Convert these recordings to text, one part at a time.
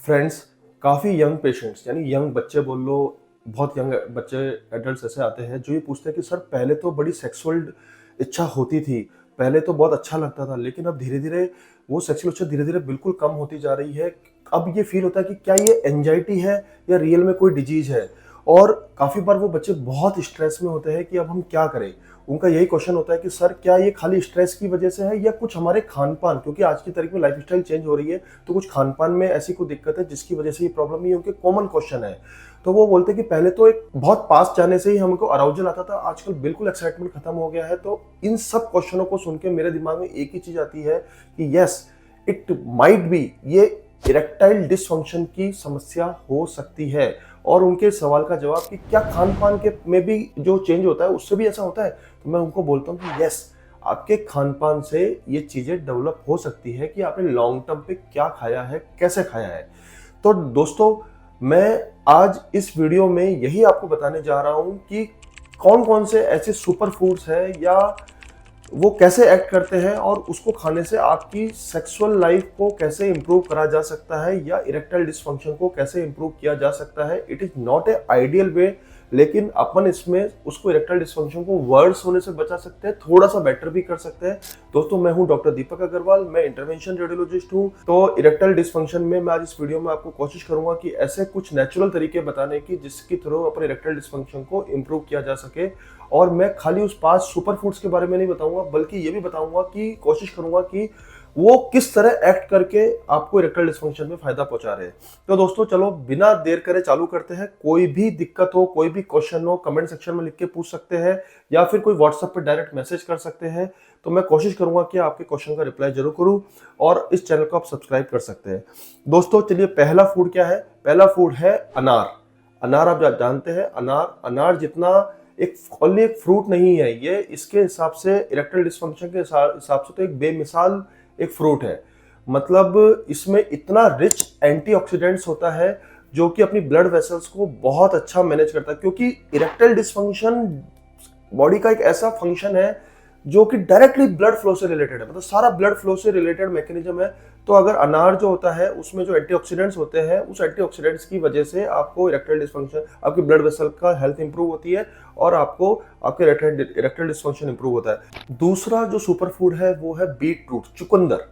Friends, काफ़ी young patients यानी young बच्चे बोल लो, बहुत यंग बच्चे एडल्ट्स ऐसे आते हैं जो ये पूछते हैं कि सर पहले तो बड़ी सेक्सुअल इच्छा होती थी, पहले तो बहुत अच्छा लगता था, लेकिन अब धीरे-धीरे वो सेक्सुअल इच्छा धीरे-धीरे बिल्कुल कम होती जा रही है। अब ये फ़ील होता है कि क्या ये एंग्ज़ायटी है या रियल में कोई डिज़ीज़ है? और काफ़ी बार वो बच्चे बहुत स्ट्रेस में होते हैं कि अब हम क्या करें? उनका यही क्वेश्चन होता है कि सर क्या ये खाली स्ट्रेस की वजह से है या कुछ हमारे खान-पान, क्योंकि आज की तारीख में लाइफ़स्टाइल चेंज हो रही है, तो कुछ खान-पान में ऐसी कोई दिक्कत है जिसकी वजह से ये प्रॉब्लम, ये उनके कॉमन क्वेश्चन है। तो वो बोलते हैं कि पहले तो एक बहुत पास्ट जाने से ही हमको अराउजल आता था, आजकल बिल्कुल एक्साइटमेंट खत्म हो गया है। तो इन सब क्वेश्चनों को सुन के मेरे दिमाग में एक ही चीज़ आती है कि येस, इट माइट बी ये इरेक्टाइल डिसफंक्शन की समस्या हो सकती है। और उनके सवाल का जवाब कि क्या खान-पान के में भी जो चेंज होता है उससे भी ऐसा होता है? तो मैं उनको बोलता हूँ कि यस, आपके खान-पान से ये चीज़ें डेवलप हो सकती है कि आपने लॉन्ग टर्म पे क्या खाया है, कैसे खाया है। तो दोस्तों, मैं आज इस वीडियो में यही आपको बताने जा रहा हूँ कि कौन-कौन से ऐसे सुपर फूड्स हैं या वो कैसे एक्ट करते हैं और उसको खाने से आपकी सेक्सुअल लाइफ को कैसे इंप्रूव करा जा सकता है या इरेक्टाइल डिसफंक्शन को कैसे इंप्रूव किया जा सकता है। It is not a ideal way, लेकिन अपन इसमें उसको इरेक्टाइल डिसफंक्शन को वर्स होने से बचा सकते हैं, थोड़ा सा बेटर भी कर सकते हैं। दोस्तों, मैं हूं डॉक्टर दीपक अग्रवाल, मैं इंटरवेंशन रेडियोलॉजिस्ट हूं। तो इरेक्टाइल डिसफंक्शन में मैं आज इस वीडियो में आपको कोशिश करूंगा कि ऐसे कुछ नेचुरल तरीके बताने की जिसके थ्रू अपने इरेक्टाइल डिसफंक्शन को इंप्रूव किया जा सके। और मैं खाली उस 5 सुपर फूड्स के बारे में नहीं बताऊंगा, बल्कि ये भी बताऊंगा कि कोशिश करूंगा कि वो किस तरह एक्ट करके आपको इरेक्टाइल डिसफंक्शन में फायदा पहुंचा रहे हैं। तो दोस्तों, चलो बिना देर करे चालू करते हैं। कोई भी दिक्कत हो, कोई भी क्वेश्चन हो, कमेंट सेक्शन में लिख के पूछ सकते हैं या फिर कोई व्हाट्सएप पे डायरेक्ट मैसेज कर सकते हैं। तो मैं कोशिश करूंगा कि आपके क्वेश्चन का रिप्लाई जरूर करूं और इस चैनल को आप सब्सक्राइब कर सकते हैं। दोस्तों, चलिए, पहला फूड क्या है? पहला फूड है अनार। अनार आप जानते हैं, अनार जितना एक ओनली एक फ्रूट नहीं है ये, इसके हिसाब से इरेक्टाइल डिसफंक्शन के हिसाब से तो एक बेमिसाल एक फ्रूट है। मतलब इसमें इतना रिच एंटीऑक्सीडेंट्स होता है जो कि अपनी ब्लड वेसल्स को बहुत अच्छा मैनेज करता है, क्योंकि इरेक्टाइल डिसफंक्शन बॉडी का एक ऐसा फंक्शन है जो कि डायरेक्टली ब्लड फ्लो से रिलेटेड है, मतलब सारा ब्लड फ्लो से रिलेटेड मैकेनिज्म है। तो अगर अनार जो होता है उसमें जो एंटीऑक्सीडेंट्स होते हैं, उस एंटीऑक्सीडेंट्स की वजह से आपको इरेक्टाइल डिसफंक्शन, आपकी ब्लड वेसल का हेल्थ इंप्रूव होती है और आपको आपके इरेक्टाइल डिसफंक्शन इंप्रूव होता है। दूसरा जो सुपर फूड है वो है बीट रूट, चुकंदर।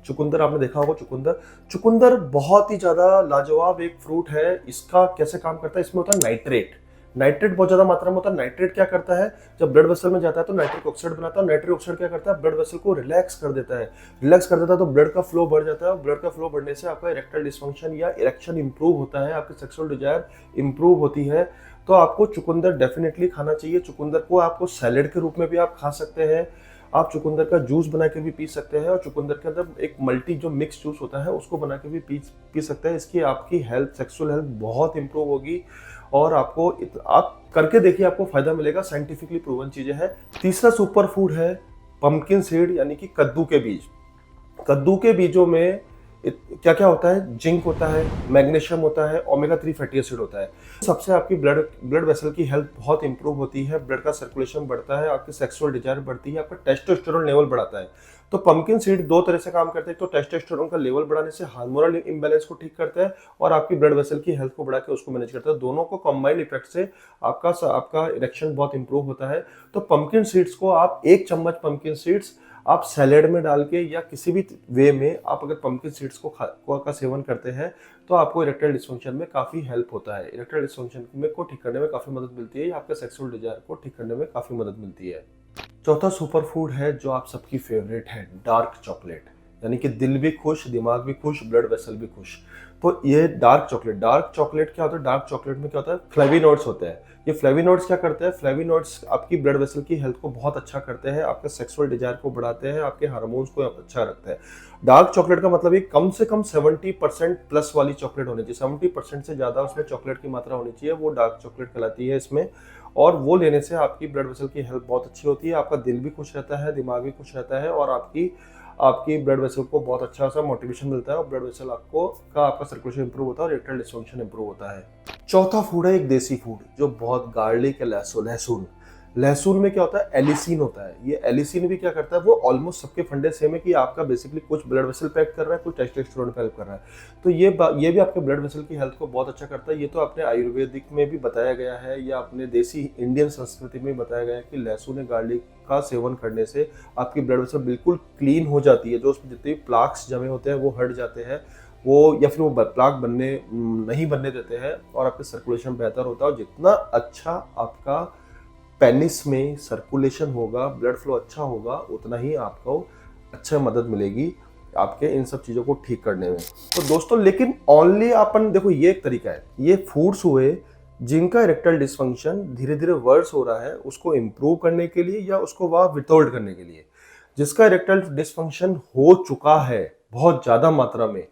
चुकंदर आपने देखा होगा, चुकंदर। चुकंदर बहुत ही ज्यादा लाजवाब एक फ्रूट है। इसका कैसे काम करता है? इसमें होता है नाइट्रेट। नाइट्रेट बहुत ज्यादा मात्रा में होता है। नाइट्रेट क्या करता है? जब ब्लड वेसल में जाता है तो नाइट्रिक ऑक्साइड बनाता है। नाइट्रिक ऑक्साइड क्या करता है? ब्लड वेसल को रिलैक्स कर देता है। रिलैक्स कर देता है तो ब्लड का फ्लो बढ़ जाता है और ब्लड का फ्लो बढ़ने से आपका इरेक्टाइल डिसफंक्शन या इरेक्शन इंप्रूव होता है, आपकी सेक्सुअल डिजायर इंप्रूव होती है। तो आपको चुकंदर डेफिनेटली खाना चाहिए। चुकंदर को आपको सैलेड के रूप में भी आप खा सकते हैं, आप चुकंदर का जूस बना के भी पी सकते हैं और चुकंदर के अंदर एक मल्टी जो मिक्स जूस होता है उसको बना के भी पी सकते हैं। इसकी आपकी हेल्थ, सेक्सुअल हेल्थ बहुत इंप्रूव होगी और आपको आप करके देखिए, आपको फायदा मिलेगा। साइंटिफिकली प्रूवन चीजें हैं। तीसरा सुपर फूड है पंपकिन सीड, यानी कि कद्दू के बीज। कद्दू के बीजों में क्या क्या होता है? जिंक होता है, मैग्नीशियम होता है, ओमेगा 3 फैटी एसिड होता है। सबसे आपकी ब्लड वेसल की हेल्थ बहुत इंप्रूव होती है, ब्लड का सर्कुलेशन बढ़ता है, आपकी सेक्सुअल डिजायर बढ़ती है, आपका टेस्टोस्टेरोन लेवल बढ़ाता है। तो पंपकिन सीड दो तरह से काम करते हैं। तो टेस्टोस्टेरोन का लेवल बढ़ाने से हार्मोनल इम्बैलेंस को ठीक करता है और आपकी ब्लड वेसल की हेल्थ को बढ़ा के उसको मैनेज करता है। दोनों को कंबाइंड इफेक्ट से आपका इरेक्शन बहुत इंप्रूव होता है। तो पंपकिन सीड्स को आप 1 चम्मच पंपकिन सीड्स आप सैलेड में डाल के या किसी भी वे में आप अगर पंपकिन सीड्स का सेवन करते हैं तो आपको इरेक्टाइल डिसफंक्शन में काफी हेल्प होता है। इरेक्टाइल डिसफंक्शन में को ठीक करने में काफी मदद मिलती है, आपके सेक्सुअल डिजायर को ठीक करने में काफी मदद मिलती है। चौथा सुपर फूड है जो आप सबकी फेवरेट है, डार्क चॉकलेट। यानी कि दिल भी खुश, दिमाग भी खुश, ब्लड वेसल भी खुश। तो ये डार्क चॉकलेट क्या होता है? डार्क चॉकलेट में क्या होता है? फ्लेविनोइड्स होते हैं। ये फ्लेविनोइड्स क्या करते हैं? फ्लेविनोइड्स आपकी ब्लड वेसल की हेल्थ को बहुत अच्छा करते हैं, आपके सेक्सुअल डिजायर को बढ़ाते हैं, आपके हार्मोन्स को अच्छा रखते हैं। डार्क चॉकलेट का मतलब ये कम से कम 70% प्लस वाली चॉकलेट होनी चाहिए। 70% से ज्यादा उसमें चॉकलेट की मात्रा होनी चाहिए, वो डार्क चॉकलेट कहलाती है इसमें। और वो लेने से आपकी ब्लड वेसल की हेल्थ बहुत अच्छी होती है, आपका दिल भी खुश रहता है, दिमाग भी खुश रहता है और आपकी ब्लड वेसल को बहुत अच्छा सा मोटिवेशन मिलता है और ब्लड वेसल आपका सर्कुलेशन इंप्रूव होता है और इरेक्टाइल डिसफंक्शन इंप्रूव होता है। चौथा फूड है एक देसी फूड जो बहुत गार्लिक है, लहसुन। लहसुन में क्या होता है, एलिसिन होता है। ये एलिसिन भी क्या करता है, वो ऑलमोस्ट सबके फंडे सेम है कि आपका बेसिकली कुछ ब्लड वेसल पे एक्ट कर रहा है, कुछ टेस्टोस्टेरोन पे हेल्प कर रहा है। तो ये भी आपके ब्लड वेसल की हेल्थ को बहुत अच्छा करता है। ये तो अपने आयुर्वेदिक में भी बताया गया है या अपने देसी इंडियन संस्कृति में बताया गया है कि लहसुन या गार्लिक का सेवन करने से आपकी ब्लड वेसल बिल्कुल क्लीन हो जाती है। जो उसमें जितने भी प्लाक्स जमे होते हैं वो हट जाते हैं, वो या फिर वो प्लाक बनने नहीं बनने देते हैं, और आपका सर्कुलेशन बेहतर होता है। और जितना अच्छा आपका पेनिस में सर्कुलेशन होगा, ब्लड फ्लो अच्छा होगा, उतना ही आपको अच्छा मदद मिलेगी आपके इन सब चीज़ों को ठीक करने में। तो दोस्तों, लेकिन ओनली अपन देखो, ये एक तरीका है। ये फूड्स हुए जिनका इरेक्टाइल डिसफंक्शन धीरे धीरे वर्स हो रहा है, उसको इम्प्रूव करने के लिए या उसको वह विथहोल्ड करने के लिए। जिसका इरेक्टाइल डिसफंक्शन हो चुका है बहुत ज़्यादा मात्रा में,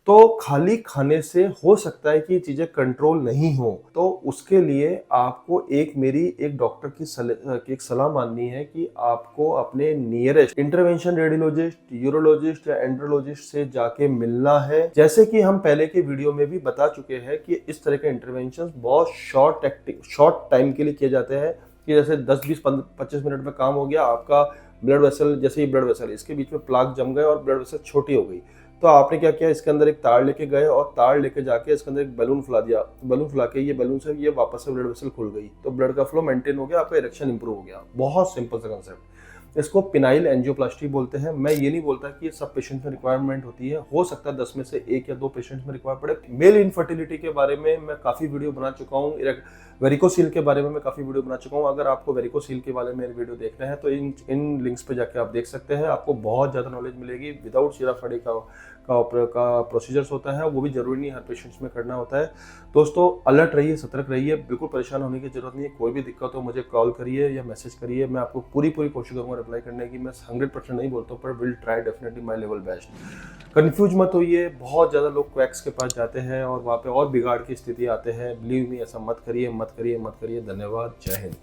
तो खाली खाने से हो सकता है कि ये चीज़ें कंट्रोल नहीं हो। तो उसके लिए आपको मेरी एक डॉक्टर की एक सलाह माननी है कि आपको अपने नियरेस्ट इंटरवेंशन रेडियोलॉजिस्ट, यूरोलॉजिस्ट या एंड्रोलॉजिस्ट से जाके मिलना है। जैसे कि हम पहले के वीडियो में भी बता चुके हैं कि इस तरह के इंटरवेंशन बहुत शॉर्ट टाइम के लिए किए जाते हैं, कि जैसे 10, 20, 25 मिनट में काम हो गया आपका। ब्लड वेसल, जैसे ही ब्लड वेसल इसके बीच में प्लाक जम गए और ब्लड वेसल छोटी हो गई, तो आपने क्या किया, इसके अंदर एक तार लेके गए और तार लेके जाके इसके अंदर एक बैलून फुला दिया। बैलून फुला के ये बैलून से ये वापस से ब्लड वेसल खुल गई, तो ब्लड का फ्लो मेंटेन हो गया, आपका इरेक्शन इंप्रूव हो गया। बहुत सिंपल सा कंसेप्ट। इसको पिनाइल एंजियोप्लास्टी बोलते हैं। मैं ये नहीं बोलता कि सब पेशेंट में रिक्वायरमेंट होती है, हो सकता है 10 में से 1 या 2 पेशेंट्स में रिक्वायर पड़े। मेल इनफर्टिलिटी के बारे में मैं काफ़ी वीडियो बना चुका हूँ, वेरिकोसील के बारे में मैं काफ़ी वीडियो बना चुका हूँ। अगर आपको वेरिकोसील के बारे में वीडियो देखना है तो इन लिंक्स पे जाके आप देख सकते हैं, आपको बहुत ज़्यादा नॉलेज मिलेगी। विदाउट सीराफाड़ी का प्रोसीजर्स होता है, वो भी जरूरी नहीं हर पेशेंट्स में करना होता है। दोस्तों, अलर्ट रहिए, सतर्क रहिए, बिल्कुल परेशान होने की जरूरत नहीं है। कोई भी दिक्कत हो मुझे कॉल करिए या मैसेज करिए, मैं आपको पूरी कोशिश करूँगा रिप्लाई करने की। मैं 100% नहीं बोलता हूँ, पर will try definitely my level best. Confuse मत होइए, बहुत ज़्यादा लोग क्वैक्स के पास जाते हैं और वहाँ पे और बिगाड़ की स्थिति आते हैं। बिलीव मी, ऐसा मत करिए, मत करिए, मत करिए। धन्यवाद, जय हिंद।